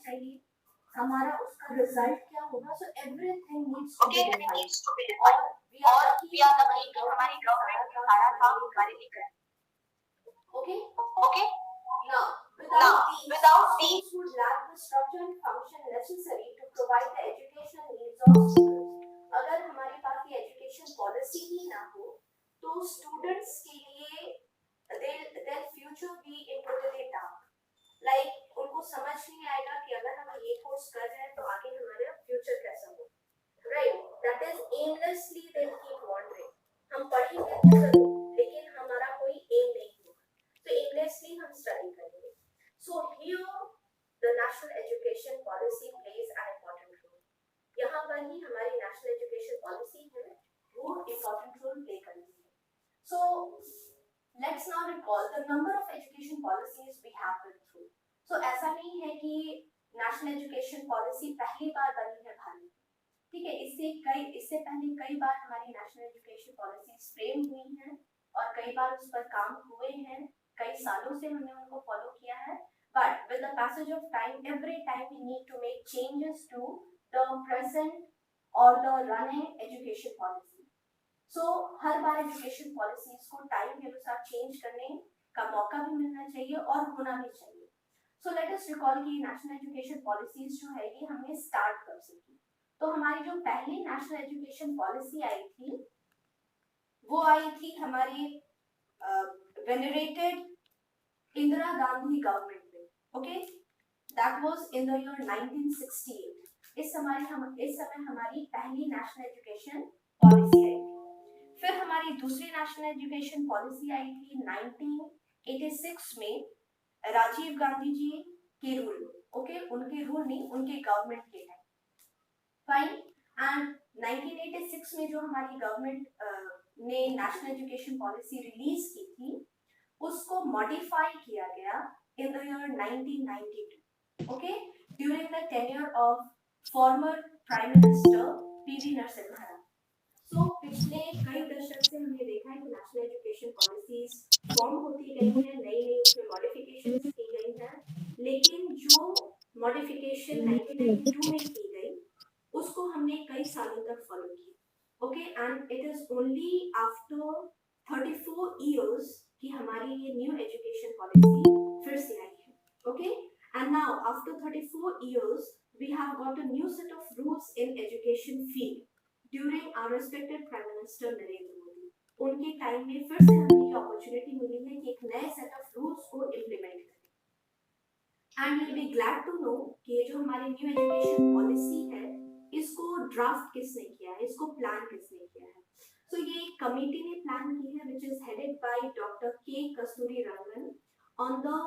चाहिए, हमारा उसका रिजल्ट क्या होगा, so everything needs to be defined और वी आर लकी कि हमारी गवर्नमेंट ने सारा काम हमारे लिए कर। Okay? Now, without these, schools would lack the structure and function necessary to provide the educational needs of students. अगर हमारे पास ये education policy ही ना हो, तो students के लिए their future be in totally dark. Like उनको समझ नहीं आएगा कि अगर हम ये course कर रहे हैं तो आगे हमारा future कैसा हो. Right? That is aimlessly they'll keep wandering. हम पढ़ेंगे तो जरूर, लेकिन हमारा कोई aim नहीं होगा. तो aimlessly हम study करेंगे. So here the national education policy plays an important role. यहाँ पर ही हमारी national education policy है वो important role play करती है. So let's now recall the number of education policies we have been through. So ऐसा नहीं है कि national education policy पहली बार बनी है भारत में. ठीक है, इससे पहले कई बार हमारी national education policies frame हुई हैं और कई बार उस पर काम हुए हैं, कई सालों से हमने उनको फॉलो किया है. But with the passage of time, every time we need to make changes to the present or the running education policy. So her bar education policies को time के अनुसार change करने का मौका भी मिलना चाहिए और होना भी चाहिए. So let us recall कि national education policies जो है ये हमने start कर सकी. तो हमारी जो पहली national education policy आई थी वो आई थी हमारी venerated Indira Gandhi government में. Okay, that was in the year 1968. इस समय हमारी पहली national education policy आई थी. फिर हमारी दूसरी national education policy आई थी 1986 में राजीव गांधी जी के रूल में. ओके, उनके रूल नहीं, उनके गवर्नमेंट के टाइम. फाइन. एंड 1986 में जो हमारी गवर्नमेंट ने नेशनल एजुकेशन पॉलिसी रिलीज की थी उसको मॉडिफाई किया गया in the year 1992. Okay, during the tenure of former prime minister PV Narasimha Rao. So पिछले कई दशक से हमने देखा है कि नेशनल एजुकेशन पॉलिसीज फॉर्म होती गई हैं, नई उसमें मॉडिफिकेशंस की गई हैं, लेकिन जो मॉडिफिकेशन 1992 में की गई उसको हमने कई सालों तक फॉलो किया. Okay, and it is only after 34 years कि हमारी ये न्यू एजुकेशन पॉलिसी फिर से आई है. Okay, and now after 34 years we have got a new set of rules in education field during our respected Prime Minister Narendra Modi. उनके time में फिर से हमें ये अपॉर्चुनिटी मिली है कि एक नए सेट ऑफ रूल्स को इम्प्लीमेंट करें. And you will be glad to know कि ये जो हमारी न्यू एजुकेशन पॉलिसी है इसको ड्राफ्ट किसने किया है, इसको प्लान किसने किया है. So ये कमेटी ने प्लान की है which is headed by Dr. K. Kasturi Rangan on the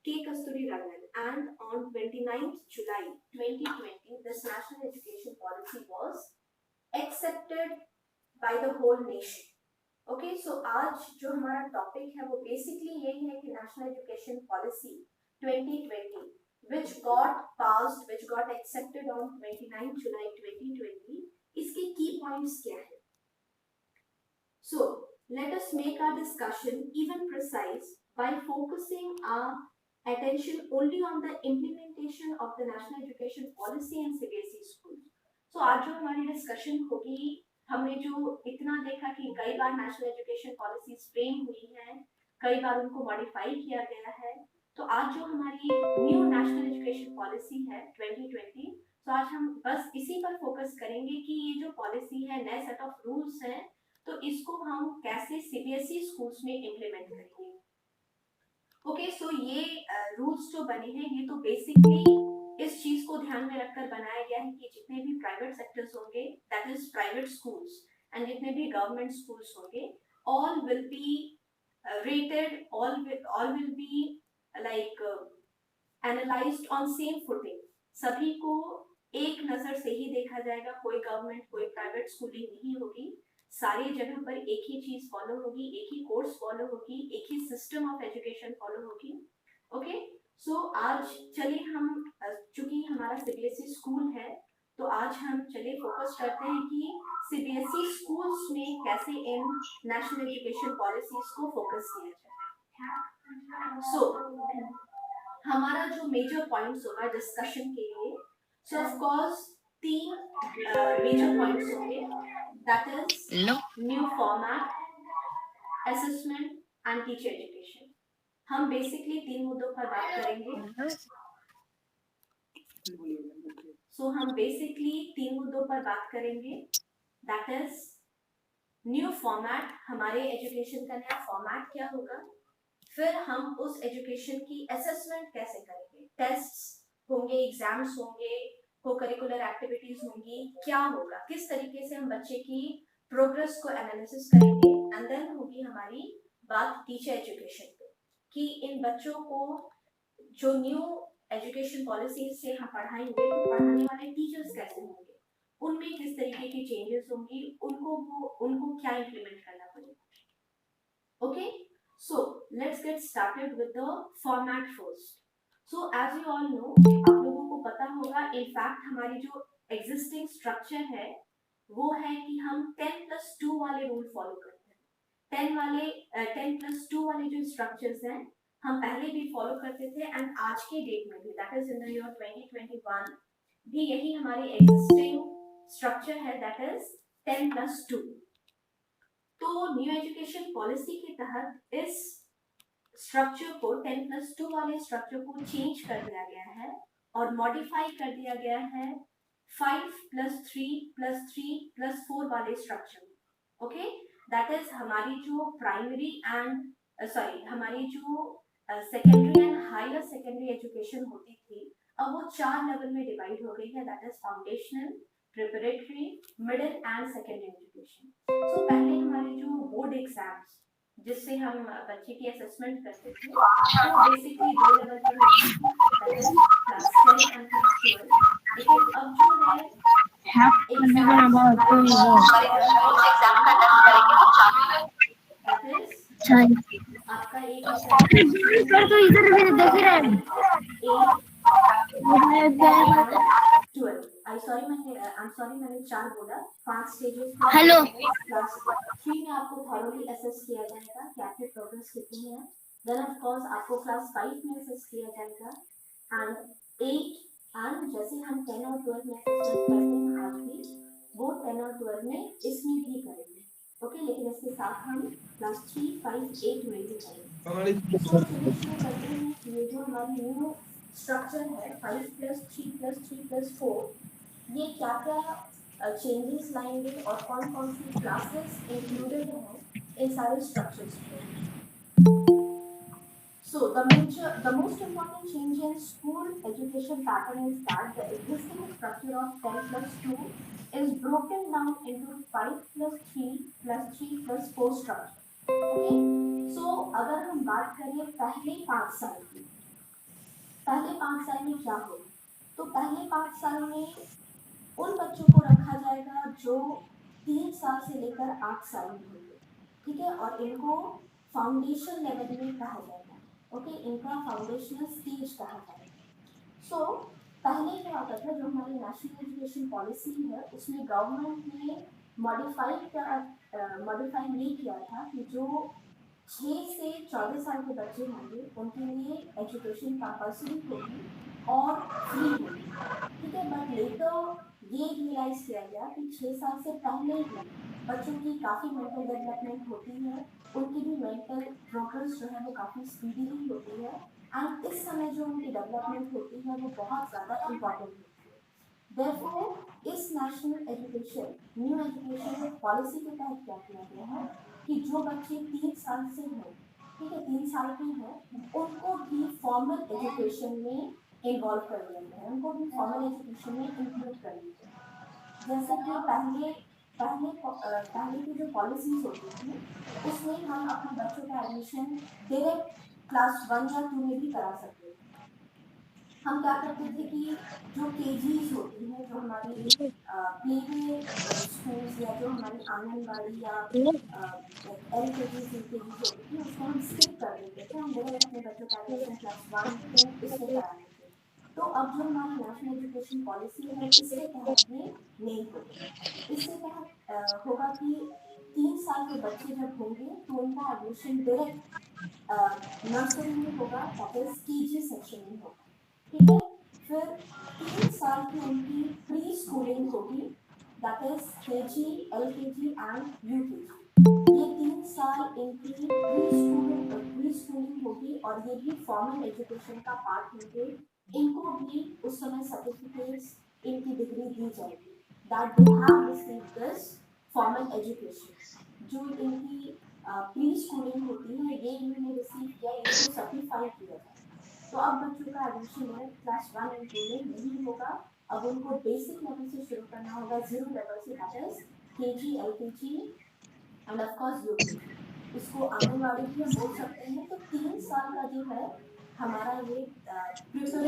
K. Kasturi Rangan, and on 29th July 2020 this national education policy was accepted by the whole nation. Okay, so आज जो हमारा topic है वो basically यही है कि national education policy 2020 which got passed, which got accepted on 29th July 2020, इसके key points क्या है. So let us make our discussion even precise by focusing our attention only on the implementation of the national education policy in CBSE schools. So आज जो हमारी discussion होगी, हमने जो इतना देखा कि कई बार national education policies frame हुई हैं, कई बार उनको modify किया गया है. तो आज जो हमारी न्यू नेशनल एजुकेशन पॉलिसी है 2020, तो आज हम बस इसी पर फोकस करेंगे कि ये जो पॉलिसी है, नए सेट ऑफ रूल्स हैं, तो इसको हम कैसे सीबीएसई स्कूल्स में इम्प्लीमेंट करेंगे. ओके, सो ये रूल्स जो बने हैं ये तो बेसिकली इस चीज को ध्यान में रखकर बनाया गया है कि जितने भी प्राइवेट सेक्टर्स होंगे, that is private schools, and जितने भी गवर्नमेंट स्कूल्स होंगे, all will be rated, all will be like analyzed on same footing. सभी को एक नजर से ही देखा जाएगा, कोई गवर्नमेंट कोई प्राइवेट स्कूलिंग नहीं होगी, सारी जगह पर एक ही चीज फॉलो होगी, एक ही कोर्स फॉलो होगी, एक ही सिस्टम ऑफ एजुकेशन फॉलो होगी. ओके, सो आज चलिए हम, चूंकि हमारा सीबीएसई स्कूल है, तो आज हम चलिए फोकस करते हैं कि सीबीएसई स्कूल्स में कैसे इन नेशनल एजुकेशन पॉलिसीज को फोकस किया जाए. So हमारा जो मेजर पॉइंट्स होगा डिस्कशन के लिए, so of course 3 major points होंगे, that is new format, assessment and teacher education. हम बेसिकली 3 मुद्दों पर बात करेंगे। हम बेसिकली 3 मुद्दों पर बात करेंगे, दैट इज न्यू फॉर्मेट, हमारे एजुकेशन का नया फॉर्मेट क्या होगा, फिर हम उस एजुकेशन की असेसमेंट कैसे करेंगे, टेस्ट्स होंगे, एग्जाम्स होंगे, को करिकुलर एक्टिविटीज होंगी, क्या होगा, किस तरीके से हम बच्चे की प्रोग्रेस को एनालिसिस करेंगे, एंड देन होगी हमारी बात टीचर एजुकेशन पे, कि इन बच्चों को जो न्यू एजुकेशन पॉलिसी से हम पढ़ाएंगे तो पढ़ाने वाले टीचर्स कैसे होंगे, उनमें किस तरीके की चेंजेस होंगी, उनको क्या इम्प्लीमेंट करना पड़ेगा। Okay, so let's get started with the format first. So as you all know, आप लोगों को पता होगा, in fact हमारी जो existing structure है वो है कि हम 10+2 वाले रूल फॉलो करते हैं। 10+2 वाले जो स्ट्रक्चर्स हैं हम पहले भी फॉलो करते थे, एंड आज के डेट में भी, that is in the year 2021 भी यही हमारी एग्जिस्टिंग स्ट्रक्चर है, दैट इज 10+2। तो न्यू एजुकेशन पॉलिसी के तहत इस स्ट्रक्चर को 10+2 वाले स्ट्रक्चर को चेंज कर दिया गया है और मॉडिफाई कर दिया गया है 5+3+3+4 वाले स्ट्रक्चर। ओके, दैट इज हमारी जो प्राइमरी एंड हमारी जो secondary and higher secondary education होती थी, अब वो 4 लेवल में डिवाइड हो गई है, that is foundational, preparatory, middle and secondary education. So पहले हमारे जो बोर्ड एग्जाम्स जिससे हम बच्चे की असेसमेंट करते थे, तो बेसिकली 2 लेवल पर होती थी, that is class 10 and class 12। लेकिन अब जो है एग्जाम आपका एक पर तो इधर भी देख रहे हैं। 12, सॉरी मैंने 4 बोला, 5 स्टेजेस। हेलो, क्लास 3 में आपको थॉरोली असेस किया जाएगा कि आपकी प्रोग्रेस कितनी है, देन ऑफ कोर्स आपको क्लास 5 में असेस किया जाएगा, एंड 8 एंड जैसे हम 10 और 12 में असेसमेंट करते हैं आज भी, वो 10 और 12 में इसमें भी करेंगे। ओके, लेकिन इसके साथ हम क्लास 3, 5, 8 में भी करेंगे। तो चलिए शुरू करते हैं कि ये जो हमारी न्यू स्ट्रक्चर है 5+3+3+4, ये क्या क्या चेंजेस लाएंगे और कौन कौन सी क्लासेस इंक्लूडेड हैं इन सारे स्ट्रक्चर्स में। So the most important change in school education pattern is that the existing structure of 10+2 is broken down into 5+3+3+4 structure. Okay? So अगर हम बात करें पहले 5 साल की, पहले 5 साल में क्या होगा, तो पहले 5 साल में उन बच्चों को रखा जाएगा जो 3 साल से लेकर 8 साल में होंगे, ठीक है, और इनको फाउंडेशन लेवल में कहा जाएगा। ओके, इनका फाउंडेशनल स्टेज कहा जाएगा। सो पहले क्या होता था, जो हमारी नेशनल एजुकेशन पॉलिसी है उसमें गवर्नमेंट ने मॉडिफाई नहीं किया था कि जो 6 से 14 साल के बच्चे होंगे उनके लिए एजुकेशन कंपल्सरी होगी और फ्री होगी, ठीक है, बट लेटर ये रियलाइज किया गया कि 6 साल से पहले ही बच्चों की काफ़ी मेंटल डेवलपमेंट होती है, उनकी भी मेंटल प्रोग्रेस जो है वो काफ़ी स्पीडीली होती है, एंड इस समय जो उनकी डेवलपमेंट होती है वो बहुत ज़्यादा इम्पॉर्टेंट होती है। देयरफॉर इस national education new education policy के तहत क्या किया गया है कि जो बच्चे 3 साल से हैं, ठीक है, 3 साल के हैं, उनको भी फॉर्मल एजुकेशन में इन्वॉल्व कर लिया गया है, उनको भी फॉर्मल एजुकेशन में इंक्लूड कर लिया गया। जैसे कि पहले की जो पॉलिसीज होती थी उसमें हम अपने बच्चों का एडमिशन डायरेक्ट क्लास 1 या 2 में भी करा सकते थे। हम क्या करते थे कि जो केजीज होती हैं, जो हमारी प्ले स्कूल्स या जो हमारी आंगनबाड़ी या LKG UKG होती थी उसको हम स्किप कर देते थे, हम डायरेक्ट अपने बच्चों का एडमिशन क्लास 1, 2 इससे कराते थे। तो अब जो हमारी नेशनल एजुकेशन पॉलिसी है इसके तहत ये नहीं होगा। इसके तहत होगा कि 3 साल के बच्चे जब होंगे तो उनका एडमिशन डायरेक्ट नर्सरी में होगा, दैट इज केजी सेक्शन में होगा, ठीक है। फिर 3 साल की उनकी प्री स्कूलिंग होगी, that is KG, LKG and UKG. ये 3 साल इनकी प्री स्कूलिंग होगी और ये भी फॉर्मल एजुकेशन का पार्ट होंगे। इनको भी उस समय सर्टिफिकेट्स, इनकी डिग्री दी जाएगी that they have received this formal education. जो इनकी प्री स्कूलिंग होती है ये इन्होंने रिसीव किया, इसको सर्टिफाई किया जाए। तो अब बच्चों का एडमिशन डायरेक्ट क्लास 1 एंड 2 में नहीं होगा, अब उनको बेसिक लेवल से शुरू करना होगा, 0 लेवल से, that is KG, LKG end of course UKG. इसको आंगनवाड़ी भी हम बोल सकते हैं। तो 3 साल का जो है हमारा ये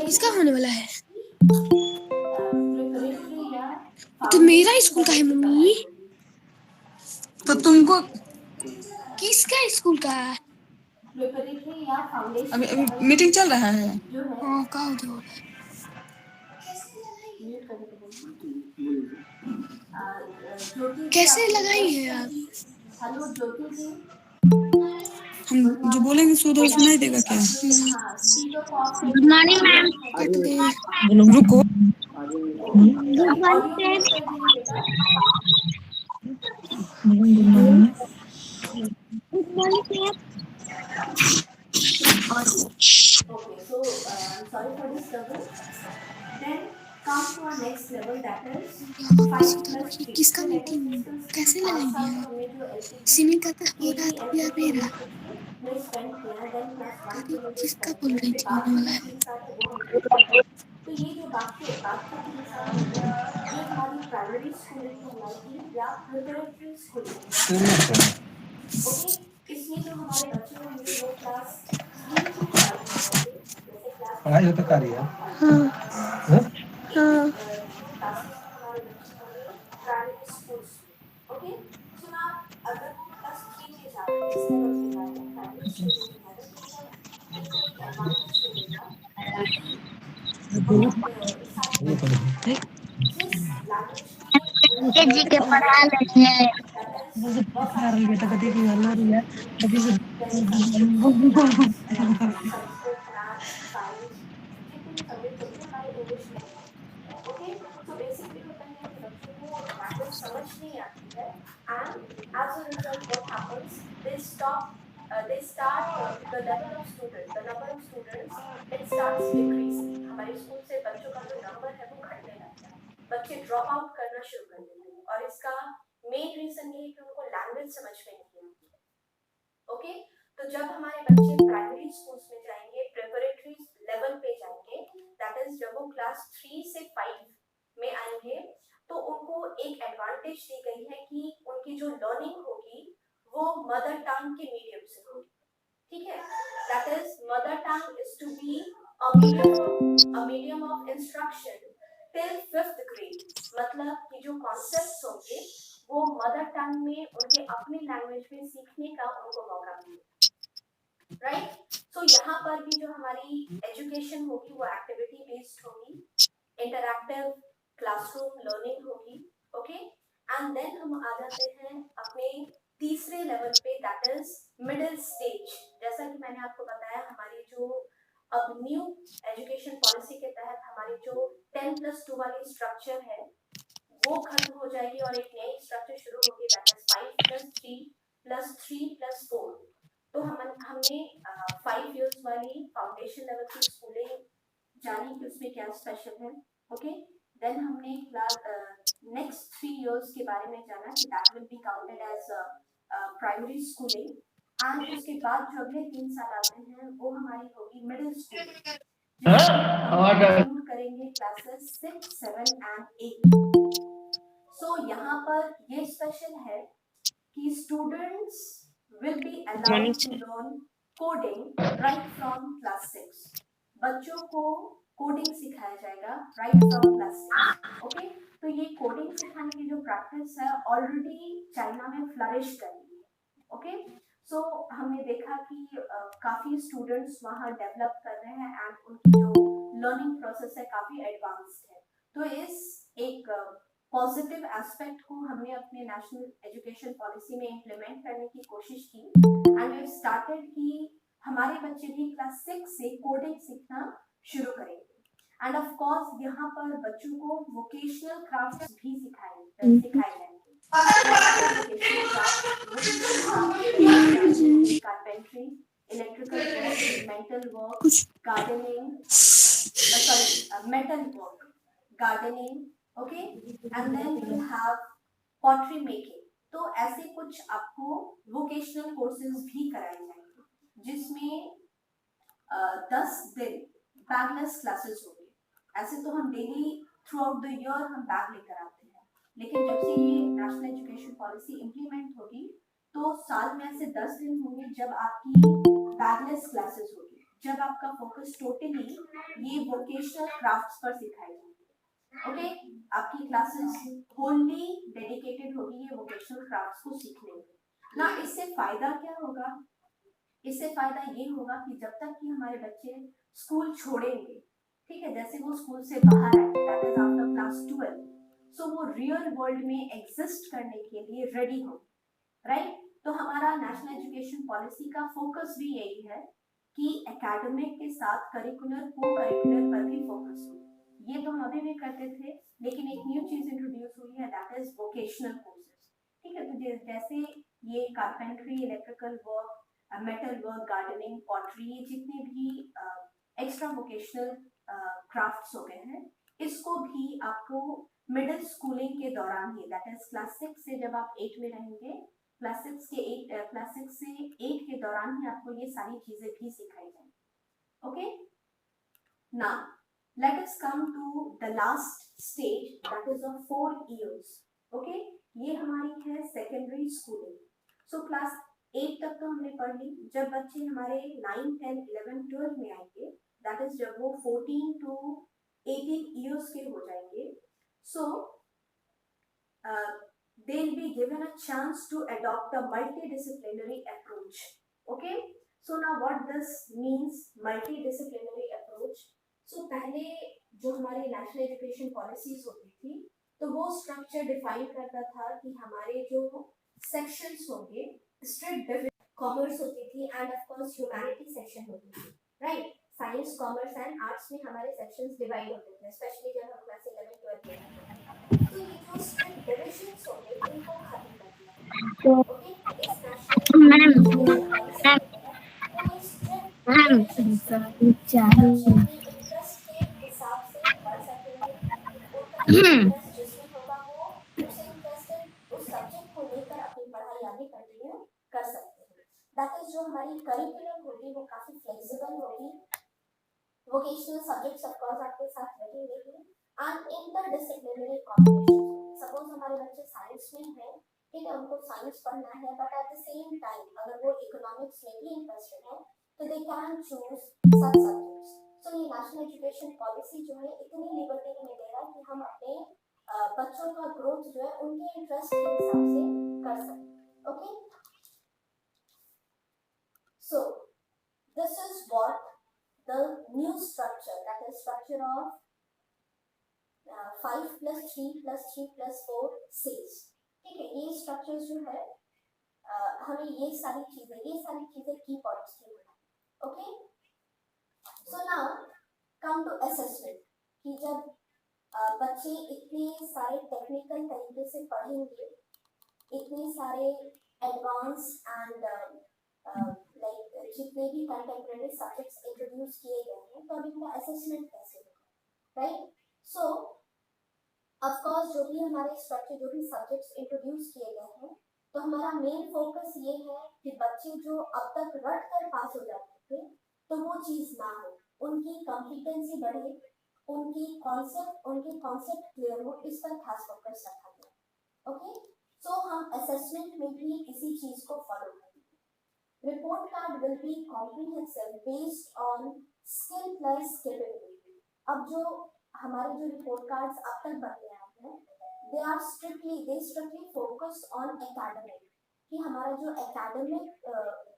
किसका होने वाला है? प्रिपरेटरी या तो मेरा स्कूल का है मम्मी। तो तुमको किसका स्कूल का है? प्रिपरेटरी या फाउंडेशन अभी मीटिंग चल रहा है। जो है हाँ का हो जो म्यूट करने को बोलिए। ज्योति जी, कैसे आपको लगाई request है आप? करेंगी। हेलो ज्योति जी, हम जो बोलेंगे सुधर सुनाई देगा क्या? हाँ, स्पीकर को ऑफ गुड मॉर्निंग मैम। बोलो रुको। गुड ऑडियो मॉर्निंग म्यूट कर दीजिए बेटा। Good morning. Okay, so I'm sorry for disturbance. Then come to our next level, that is 5 plus 3. किसका So let us meeting discuss कैसे 5 लगाएंगे साल आप? हमने जो LKG, सिमी का तो हो रहा KG, था या LKG मेरा? में स्पेंड किया है, then class 1 2 में जो किसका स्पेंड बोल किया, रही उसके थी बाद होने के वाला जो है? 3 साल है वो हमने किया। तो ये जो बात का 3 साल हो गया, ये हमारी प्राइमरी स्कूलिंग कहलाएगी या प्रिपरेटरी स्कूलिंग। ओके, इसमें जो हमारे बच्चे होंगे वो क्लास 3 to 5 में होंगे, जैसे क्लास पढ़ाई होता कार्य है। हाँ हाँ क्लासेस में हमारे बच्चे होंगे प्राइमरी स्कूल्स में। ओके, सो ना अगर वो क्लास 3 में जा रहे हैं, इस लेवल पे जा रहे हैं, प्राइमरी स्कूल में जा रहे हैं, तो उनका इनको एक एडवांटेज मिलेगा कि बहुत सारे बच्चे जिस लैंग्वेज में वो जी के पढ़ा रही है। दैट इज बहुत सारे संस्कृत, मैथ्स, साइंस, जितने भी सब्जेक्ट होते हैं हमारे इंग्लिश में। ओके, सो बेसिकली होता है कि बच्चों को लैंग्वेज समझ नहीं आती है and as a result what happens, they start the level of student, the number of students, it starts decreasing। हमारे स्कूल से बच्चों का जो नंबर है वो घटने लगता है, बच्चे ड्रॉप आउट करना शुरू कर देते हैं और इसका मेन रीजन ये है कि उनको लैंग्वेज समझ में नहीं आती है। ओके, तो जब हमारे बच्चे प्राइमरी स्कूल्स में जाएंगे, प्रिपरेटरी लेवल पे जाएंगे, दैट इज जब वो क्लास 3 से 5 में आएंगे, तो उनको एक एडवांटेज दी गई है कि उनकी जो लर्निंग होगी वो मदर टंग के मीडियम से होगी। ठीक है, that is mother tongue is to be a medium of instruction till 5th grade. मतलब कि जो कॉन्सेप्ट्स होंगे वो मदर टंग में उनके अपनी लैंग्वेज में सीखने का उनको मौका मिलेगा, राइट। सो यहाँ पर भी जो हमारी एजुकेशन होगी वो एक्टिविटी बेस्ड होगी, इंटरैक्टिव क्लासरूम लर्निंग होगी। ओके, एंड देन हम आ जाते हैं अपने तीसरे लेवल पे, दैट इज मिडिल स्टेज। जैसा कि मैंने आपको बताया, हमारी जो अब न्यू एजुकेशन पॉलिसी के तहत हमारी जो 10+2 वाली स्ट्रक्चर है वो खत्म हो जाएगी और एक नई स्ट्रक्चर शुरू होगी, दैट इज 5+3+3+4। तो हमने 5 इयर्स वाली फाउंडेशन लेवल की स्कूलिंग जानी कि उसमें क्या स्पेशल है। ओके, देन हमने नेक्स्ट 3 इयर्स के बारे में जाना कि that will be counted as primary schooling, and उसके बाद जो अगले 3 साल आते हैं वो हमारी होगी मिडिल स्कूलिंग, जिसमें हम करेंगे क्लासेस 6, 7 एंड 8। सो यहाँ पर ये स्पेशल है कि students will be allowed to learn coding right from class 6। बच्चों को कोडिंग सिखाया जाएगा right from class 6। ओके, तो ये कोडिंग सिखाने की जो प्रैक्टिस है ऑलरेडी चाइना में फ्लरिश कर रही है। ओके, सो हमने देखा कि काफी स्टूडेंट्स वहाँ डेवलप कर रहे हैं एंड उनकी जो लर्निंग प्रोसेस है काफी एडवांस्ड है। तो इस एक पॉजिटिव एस्पेक्ट को हमने अपने नेशनल एजुकेशन पॉलिसी में इम्प्लीमेंट करने की कोशिश की एंड वी स्टार्टेड कि हमारे बच्चे भी क्लास 6 से कोडिंग सीखना शुरू करेंगे एंड ऑफ कोर्स यहाँ पर बच्चों को वोकेशनल क्राफ्ट्स भी सिखाए जाएंगे। Carpentry, electrical work, metal work, gardening, metal work, gardening, okay, and then you have pottery making। तो ऐसे कुछ आपको vocational courses भी कराए जाएंगे जिसमें 10 दिन बैगलेस क्लासेस होंगे। ऐसे तो हम daily through out the year हम बैग लेकर आते हैं, लेकिन जब से ये नेशनल एजुकेशन पॉलिसी इम्प्लीमेंट होगी तो साल में ऐसे 10 दिन होंगे जब आपकी बैगलेस क्लासेस होगी, जब आपका फोकस टोटली ये वोकेशनल क्राफ्ट्स पर सिखाई जाएगी। ओके, आपकी क्लासेस होली डेडिकेटेड होगी ये वोकेशनल क्राफ्ट्स को सीखने में ना। इससे फायदा क्या होगा? इससे फायदा ये होगा कि जब तक कि हमारे बच्चे स्कूल छोड़ेंगे, ठीक है, जैसे वो स्कूल से बाहर आए, दैट इज आफ्टर क्लास 12, सो वो रियल वर्ल्ड में एग्जिस्ट करने के लिए रेडी हो, राइट। तो हमारा नेशनल एजुकेशन पॉलिसी का फोकस भी यही है कि एकेडमिक के साथ करिकुलर को करिकुलर पर भी फोकस हो। ये तो हम अभी भी करते थे, लेकिन एक न्यू चीज इंट्रोड्यूस हुई है, दैट इज वोकेशनल कोर्सेज। ठीक है, तो जैसे ये carpentry, electrical work, metal work, gardening, pottery, जितने भी एक्स्ट्रा वोकेशनल क्राफ्ट्स हो गए हैं, इसको भी आपको मिडिल स्कूलिंग के दौरान ही, दैट इज क्लास 6 से जब आप 8 में रहेंगे, क्लास 6 से 8 के दौरान ही आपको ये सारी चीजें भी सिखाई जाएंगी। Okay, now let us come to the last stage, that is of 4 years। Okay, ये हमारी है सेकेंडरी स्कूलिंग। सो क्लास 8 तक तो हमने पढ़ ली। जब बच्चे हमारे 9, 10, 11, 12 में आएंगे, दैट इज जब वो 14 to 18 years के हो जाएंगे, सो they'll be given a chance to adopt a multidisciplinary approach। Okay, so now what this means, multidisciplinary approach? So पहले जो हमारी नेशनल एजुकेशन पॉलिसीज होती थी, तो वो स्ट्रक्चर डिफाइन करता था कि हमारे जो सेक्शंस होंगे, स्ट्रिक्ट कॉमर्स होती थी end of course humanity section होती थी, right. Science, commerce and arts में हमारे सेक्शंस डिवाइड होते थे, स्पेशली जब हम क्लास 11, 12 में थे। तो ये जो स्ट्रिक्ट डिविजन्स होंगे, इनको खत्म कर दिया। ओके, इस नेशनल इंटरेस्ट के हिसाब से पढ़ सकेंगे, उनका इंटरेस्ट जिसमें होगा वो उस इंटरेस्टेड उस सब्जेक्ट को लेकर अपनी पढ़ाई आगे कंटिन्यू कर सकते हैं। दैट इज जो हमारी करिकुलम होगी वो काफी फ्लेक्सिबल होगी। वोकेशनल सब्जेक्ट्स ऑफ कोर्स आपके साथ रहेंगे ही, एंड इंटरडिसिप्लिनरी कॉम्बिनेशन। सपोज हमारे बच्चे साइंस में हैं, ठीक है, उनको साइंस पढ़ना है, but at the same time अगर वो इकोनॉमिक्स में भी इंटरेस्टेड है तो they can choose such subjects. So ये नेशनल एजुकेशन पॉलिसी जो है इतनी लिबर्टी हमें दे रहा है कि हम अपने बच्चों का ग्रोथ जो है उनके इंटरेस्ट के हिसाब से कर सकते। Okay, so this is what the new structure, that is structure of 5 plus 3 plus 3 plus 4 says। ठीक है, ये स्ट्रक्चर जो है हमें ये सारी चीजें की पॉइंट्स की है। Okay, so now come to assessment, कि जब बच्चे इतने सारे टेक्निकल तरीके से पढ़ेंगे, इतने सारे एडवांस एंड लाइक जितने भी कंटेम्परेरी सब्जेक्ट्स इंट्रोड्यूस किए गए हैं, तो अभी इनका असेसमेंट कैसे होगा, राइट। सो ऑफ कोर्स जो भी हमारे स्ट्रक्चर, जो भी सब्जेक्ट्स इंट्रोड्यूस किए गए हैं, तो हमारा मेन फोकस ये है कि बच्चे जो अब तक रट कर पास हो जाते थे, तो वो चीज ना हो, उनकी कॉम्पिटेंसी बढ़े, उनके कॉन्सेप्ट क्लियर हो, इस पर खास फोकस रखा गया। ओके, सो हम असेसमेंट में भी इसी चीज को फॉलो करेंगे। Report card will be comprehensive based on skill plus capability। अब जो हमारे जो रिपोर्ट कार्ड्स अब तक बनते आए हैं, they strictly focus on academic, कि हमारा जो एकेडमिक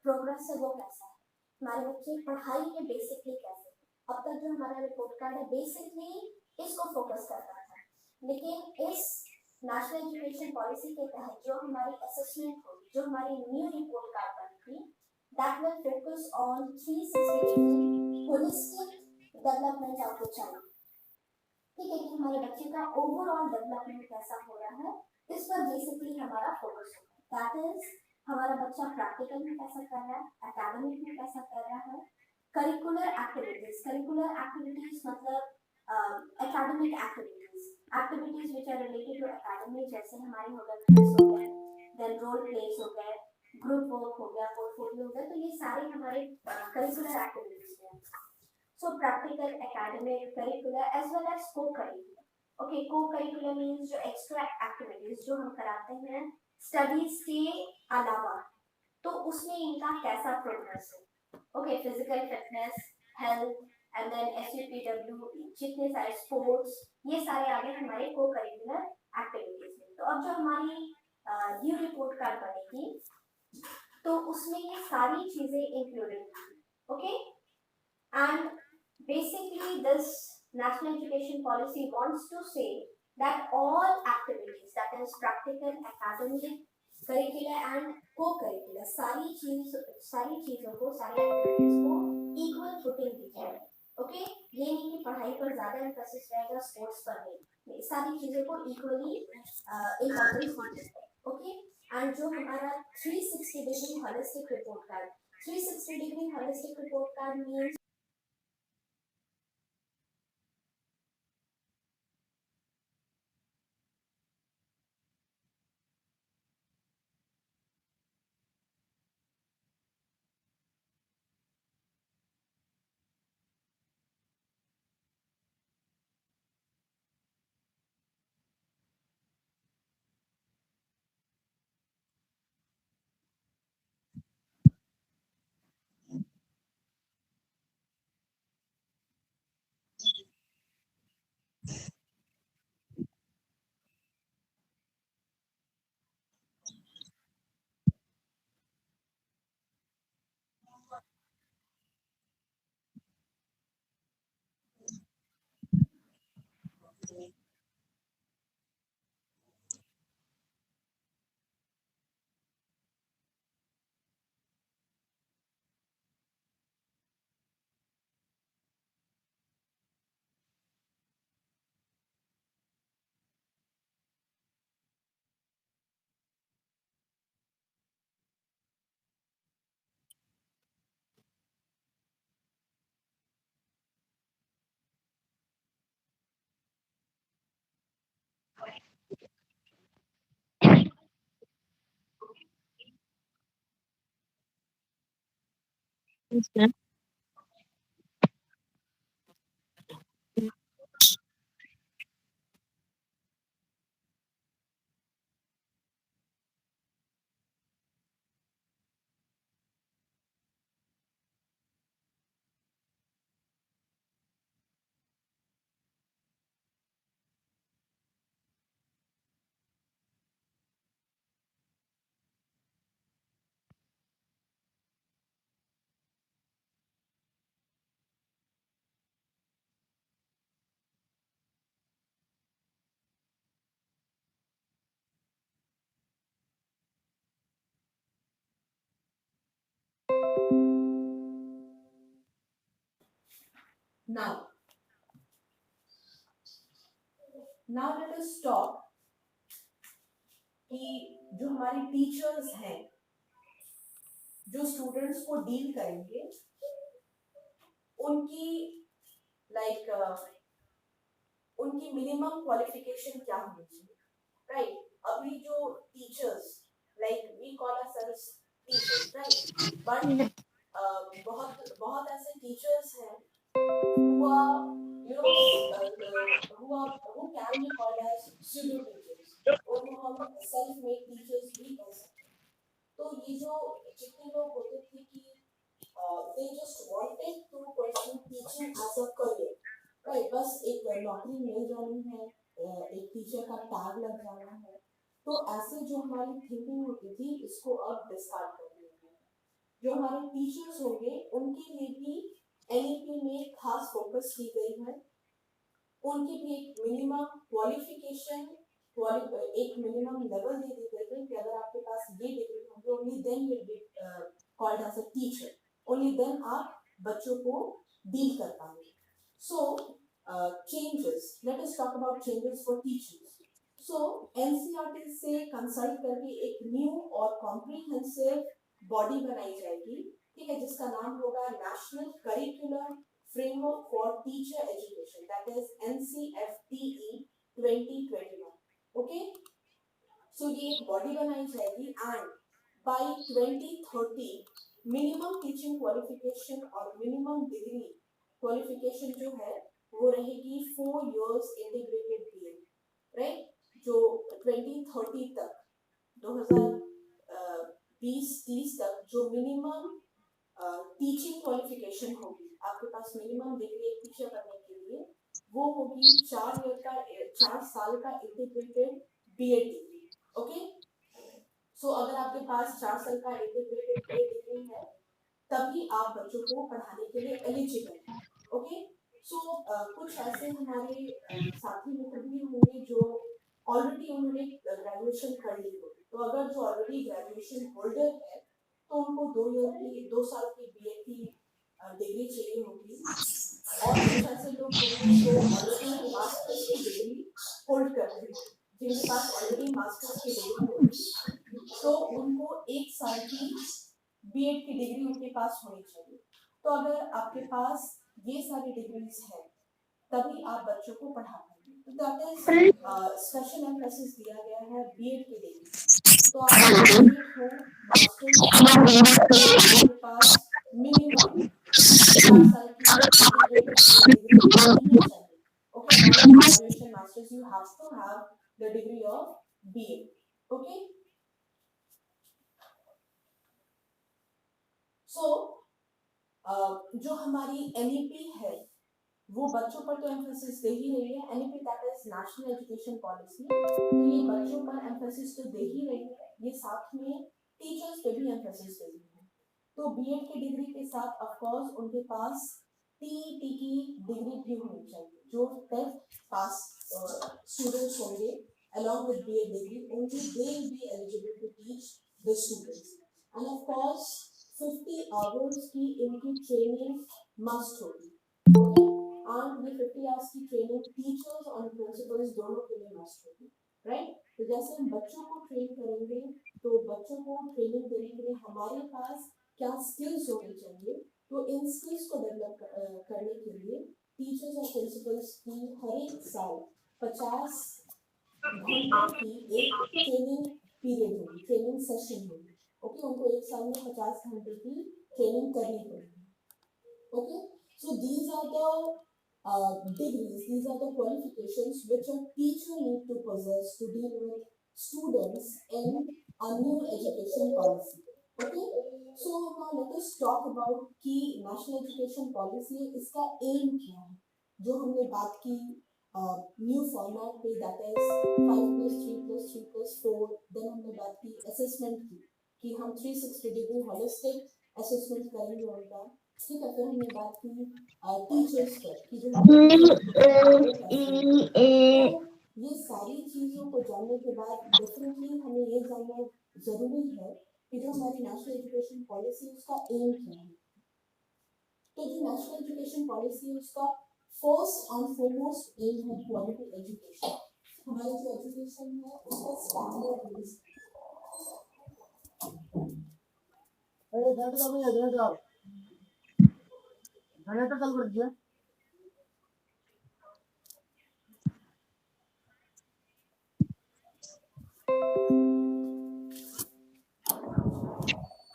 प्रोग्रेस है वो कैसा है, हमारे बच्चे पढ़ाई के बेसिकली कैसे है। अब तक जो हमारा रिपोर्ट कार्ड है बेसिकली इसको फोकस कर रहा था, लेकिन इस नेशनल एजुकेशन पॉलिसी के तहत जो हमारी असेसमेंट होगी, जो हमारी न्यू रिपोर्ट कार्ड बनेगी, that will focus on 360 holistic development of the child. ठीक है, कि हमारे बच्चे का ओवरऑल डेवलपमेंट कैसा हो रहा है, इस पर बेसिकली हमारा फोकस होगा। दैट इज हमारा बच्चा प्रैक्टिकल में कैसा कर रहा है, एकेडमिक में कैसा कर रहा है, करिकुलर एक्टिविटीज मतलब academic activities which are related to academic, जैसे हमारे हो गए क्विज हो गए, देन रोल प्लेस हो गए, ग्रुप वर्क हो गया, पोर्टफोलियो हो गया, तो ये सारे हमारे करिकुलर एक्टिविटीज हैं। So practical, academic, curricular as well as co-curricular. Okay, co-curricular means जो extra activities जो हम कराते हैं studies के अलावा, तो उसमें इनका कैसा प्रोग्रेस है। Okay, physical fitness, health, and then SUPW, जितने सारे sports, ये सारे आगे हमारे co-curricular activities हैं। तो अब जो हमारी न्यू रिपोर्ट कार्ड बनेगी, तो उसमें ये सारी चीजें इंक्लूडेड हैं। Okay, and basically this national education policy wants to say that all activities, that is practical, academic, curricular and co-curricular, सारी चीजों को, सारी एक्टिविटीज को इक्वल फुटिंग दी जाए। ओके, ये नहीं कि पढ़ाई पर ज्यादा एम्फेसिस रहेगा, स्पोर्ट्स पर नहीं, सारी चीजों को इक्वली इम्पोर्टेंस दी जाए। ओके, एंड जो हमारा 360 degree holistic report card, 360 degree holistic report card means now let us talk कि जो हमारे टीचर्स हैं जो स्टूडेंट्स को डील करेंगे, उनकी लाइक उनकी मिनिमम क्वालिफिकेशन क्या होनी चाहिए, राइट। अभी जो teachers like we call ourselves teachers, right, but बहुत बहुत ऐसे टीचर्स हैं who are who can be called as pseudo teachers, उनको हम सेल्फ मेड टीचर्स भी कह सकते हैं। तो ये जो जितने लोग होते थे कि they just wanted to pursue teaching as a career, right, बस एक नौकरी मिल जानी है, एक टीचर का टैग लग जाना है, तो ऐसे जो हमारी थिंकिंग होती थी इसको अब डिस्कार्ड कर दिया गया है। जो हमारे टीचर्स होंगे उनके लिए भी एनईपी में खास फोकस की गई है, उनकी भी एक मिनिमम क्वालिफिकेशन एक मिनिमम लेवल दे देते थे कि अगर आपके पास ये डिग्री होगी only then will be called as a teacher, only then आप बच्चों को डील कर पाएंगे. So changes, let us talk about changes for teachers. So NCERT से कंसल्ट करके एक न्यू और कॉम्प्रिहेंसिव बॉडी बनाई जाएगी, ठीक है, जिसका नाम होगा national curricular framework for teacher education, that is NCFTE 2021. Okay, so ये एक बॉडी बनाई जाएगी and by 2030 minimum teaching qualification और मिनिमम डिग्री क्वालिफिकेशन जो है वो रहेगी 4 years इंटीग्रेटेड बीएड, राइट, जो 2030 तक 2020-30 तक जो मिनिमम टीचिंग क्वालिफिकेशन होगी आपके पास मिनिमम डिग्री एक टीचर बनने के लिए, वो होगी 4 साल का इंटीग्रेटेड बीएड डिग्री. ओके, सो अगर आपके पास 4 साल का इंटीग्रेटेड बीएड डिग्री है तभी आप बच्चों को पढ़ाने के लिए एलिजिबल हैं. ओके, सो कुछ ऐसे हमारे साथी मित्र भी होंगे जो ऑलरेडी उन्होंने ग्रेजुएशन कर ली हो, तो अगर जो ऑलरेडी ग्रेजुएशन होल्डर है तो उनको 2 साल की बीएड की डिग्री चाहिए होगी, और कुछ ऐसे लोग होंगे जो ऑलरेडी मास्टर्स की डिग्री होल्ड करते हैं, जिनके पास ऑलरेडी मास्टर्स की डिग्री होगी, तो उनको 1 साल की बीएड की डिग्री उनके पास होनी चाहिए. तो अगर आपके पास ये सारी डिग्रीज है तभी आप बच्चों को पढ़ा पाएंगे. तो दैट इज स्पेशल एम्फेसिस दिया गया है बीएड की डिग्री. तो आप ग्रेजुएट हो, मास्टर्स के पास मिनिमम 4 साल की इंटीग्रेटेड डिग्री होनी चाहिए. Okay, graduation masters you have to have the degree of BEd. Okay, so जो हमारी एनईपी है वो बच्चों पर तो एम्फेसिस दे ही रही है. NEP that is national education policy, तो ये बच्चों पर एम्फेसिस तो दे ही रही है, ये साथ में टीचर्स पे भी एम्फेसिस दे रही है. तो बीएड की डिग्री के साथ ऑफ कोर्स उनके पास टीईटी की डिग्री भी होनी चाहिए. जो 10th पास स्टूडेंट्स होंगे along with BEd degree, only they will be eligible to teach the students. And of course 50 hours की इनकी ट्रेनिंग मस्ट होगी. ओके, और ये 50 आवर्स की ट्रेनिंग टीचर्स और प्रिंसिपल्स दोनों के लिए मस्ट होगी, राइट. तो जैसे हम बच्चों को ट्रेन करेंगे तो बच्चों को ट्रेनिंग देने के लिए हमारे पास क्या स्किल्स होनी चाहिए, तो इन स्किल्स को डेवलप करने के लिए टीचर्स और प्रिंसिपल्स की हर एक साल 50 घंटे की एक ट्रेनिंग पीरियड होगी, ट्रेनिंग सेशन होगी. ओके, उनको एक साल में 50 घंटे की ट्रेनिंग करनी पड़ेगी. Okay, so these are the degrees, these are the qualifications which a teacher need to possess to deal with students in a new education policy. Okay, so now let us talk about कि national education policy इसका aim क्या है. जो हमने बात की new format पे, that is 5+3+3+4. Then हमने बात की असेसमेंट की कि हम 360 डिग्री होलिस्टिक असेसमेंट करेंगे उनका, ठीक है. फिर हमने बात की टीचर्स पर कि जो ये सारी चीजों को जानने के बाद डेफिनेटली हमें ये जानना जरूरी है कि जो हमारी नेशनल एजुकेशन पॉलिसी उसका एम क्या है. तो जो नेशनल एजुकेशन पॉलिसी है उसका फर्स्ट एंड फॉरमोस्ट एम है क्वालिटी एजुकेशन. हमारी जो एजुकेशन है उसका स्टैंडर्ड रेज. अरे जनरेटर का भी है, जनरेटर चालू कर दिया.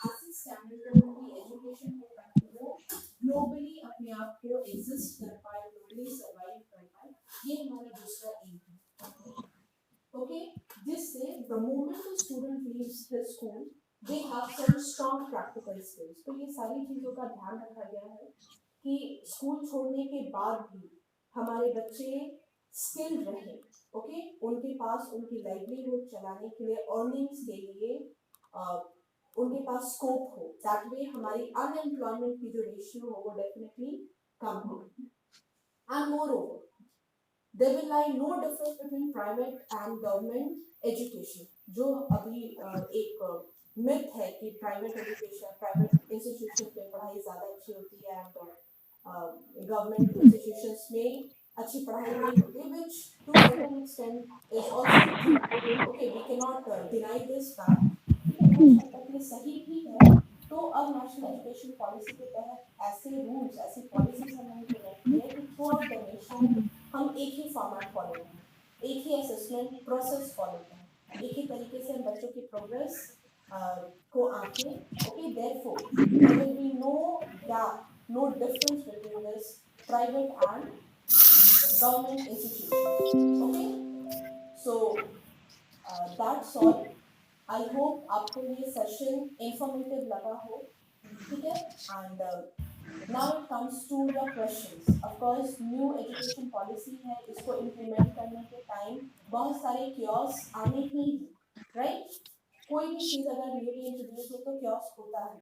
ऐसी स्टैंडर्ड की एजुकेशन हो ताकि वो ग्लोबली अपने आप को एग्जिस्ट कर पाए, ग्लोबली सर्वाइव कर पाए. ये हमारा दूसरा एम है. ओके, जिससे the moment the student leaves the school they have some strong practical skills. तो ये सारी चीजों का ध्यान रखा गया है कि स्कूल छोड़ने के बाद भी हमारे बच्चे स्किल्ड रहे. ओके, उनके पास उनकी लाइवलीहुड चलाने के लिए, अर्निंग्स के लिए उनके पास स्कोप हो. दैट वे हमारी अनएम्प्लॉयमेंट की जो रेशियो हो वो डेफिनेटली कम हो. And more over there will lie no difference between private and government education. जो अभी एक myth है कि private education, private institutions में पढ़ाई ज़्यादा अच्छी होती है and government institutions में अच्छी पढ़ाई नहीं होती, which to a certain extent is also true. Okay, we cannot deny this fact. लेकिन कुछ हद तक ये सही भी है. तो अब नेशनल एजुकेशन पॉलिसी के तहत ऐसे रूल्स, ऐसी पॉलिसीज हमने इम्प्लीमेंट की है कि थ्रू आउट द नेशन हम एक ही फॉर्मेट फॉलो करें, एक ही असेसमेंट प्रोसेस फॉलो करें, एक ही तरीके से हम बच्चों की प्रोग्रेस को आंकें. Okay, therefore there will be no gap, no difference between this private and government institution. Okay, so that's all. I hope आपको ये सेशन इंफॉर्मेटिव लगा हो. ठीक है, and now it comes to the questions. Of course new education policy है, इसको implement करने के टाइम बहुत सारे क्योस आने ही, राइट? कोई भी चीज़ अगर न्यूली इंट्रोड्यूस हो तो क्योस होता है.